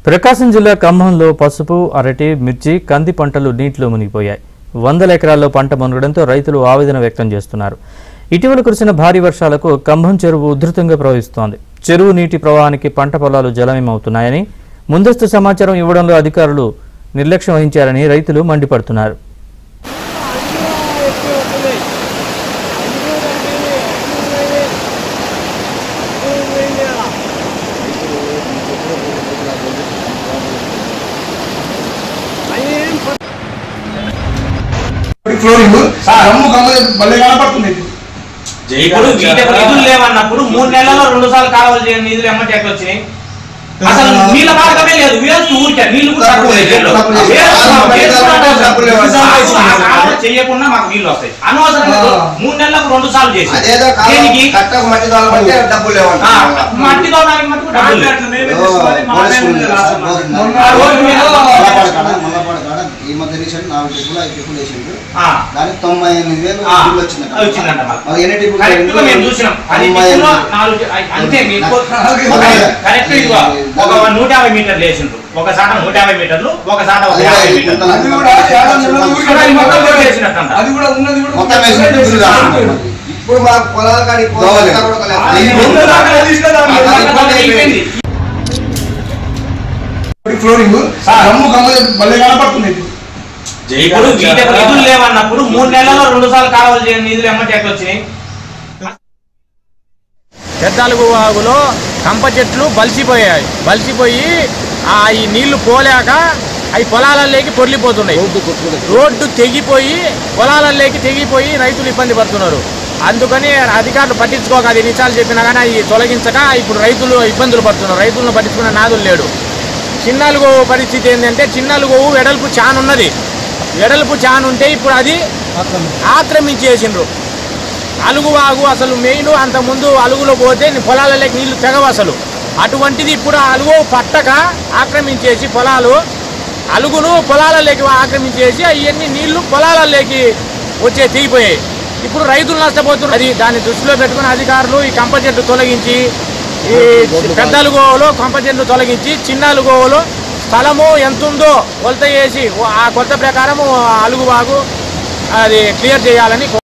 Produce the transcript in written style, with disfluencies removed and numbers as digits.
ప్రకాశం జిల్లా ఖమ్మంలో పసుపు, అరటి, మిర్చి, కంది పంటలు నీటిలో మునిగిపోయాయి. వందల ఎకరాల్లో పంట మునగడంతో రైతులు ఆవేదన వ్యక్తం చేస్తున్నారు. ఇటీవల కురిసిన భారీ వర్షాలకు ఖమ్మం చెరువు ఉధృతంగా ప్రవహిస్తోంది. చెరువు నీటి ప్రవాహానికి పంట పొలాలు జలమయమవుతున్నాయని, ముందస్తు సమాచారం ఇవ్వడంలో అధికారులు నిర్లక్ష్యం వహించారని రైతులు మండిపడుతున్నారు. ఇప్పుడు నిధులు లేవన్నప్పుడు 3 నెలల్లో 2 సార్లు కాలువలు చేయని నిధులు ఎమ్మటి ఎట్లా వచ్చినాయి? అసలు నీళ్ళ మార్గమే లేదు. వేస్ట్ ఊరికే నీళ్లు కూడా చేయకుండా మాకు నీళ్లు వస్తాయి. అనవసరంగా 3 నెలలకు 2 సార్లు చేసి మట్టి తోడానికి మటుకు ఒక 150 మీటర్లు వేసిండ్రు. ఒక సాట 150 మీటర్లు, ఒక సాట 50 మీటర్లు. ఇప్పుడు నిధులు లేవన్నప్పుడు 3 నెలల్లో 2 సార్లు కాలువలు చేయని నిధులు ఎమ్మటి ఎట్లా వచ్చినాయి? పెద్దలుగు వాగులో కంప చెట్లు బలిసిపోయి ఈ నీళ్లు పోలేక అవి పొలాలలోకి పొర్లిపోతున్నాయి. రోడ్డు తెగిపోయి పొలాలలోకి తెగిపోయి రైతులు ఇబ్బంది పడుతున్నారు. అందుకని అధికారులు పట్టించుకోక, అది నిచాలు చెప్పినా కానీ అవి తొలగించక ఇప్పుడు రైతులు ఇబ్బందులు పడుతున్నారు. రైతులను పట్టించుకునే నాదులు లేడు. చిన్నలుగోవు పరిస్థితి ఏంటంటే, చిన్నలుగోవు వెడల్పు చానున్నది. వెడల్పు చానుంటే ఇప్పుడు అది ఆక్రమించేసిండ్రు. అలుగువాగు అసలు మెయిన్, అంతకుముందు అలుగులో పోతే పొలాలలోకి నీళ్లు తెగవు అసలు. అటువంటిది ఇప్పుడు అలుగు పట్టక ఆక్రమించేసి అలుగును పొలాలలోకి ఆక్రమించేసి అవన్నీ నీళ్లు పొలాలలోకి తెగిపోయాయి. ఇప్పుడు రైతులు నష్టపోతున్నారు. అది దాన్ని దృష్టిలో పెట్టుకుని అధికారులు ఈ కంప చెట్లు తొలగించి, ఈ పెద్ద అలుగోవలో కంప చెట్లు తొలగించి, చిన్న అలుగోవలో స్థలము ఎంత ఉందో కొలత వేసి ఆ కొలత ప్రకారం అలుగువాగు అది క్లియర్ చేయాలని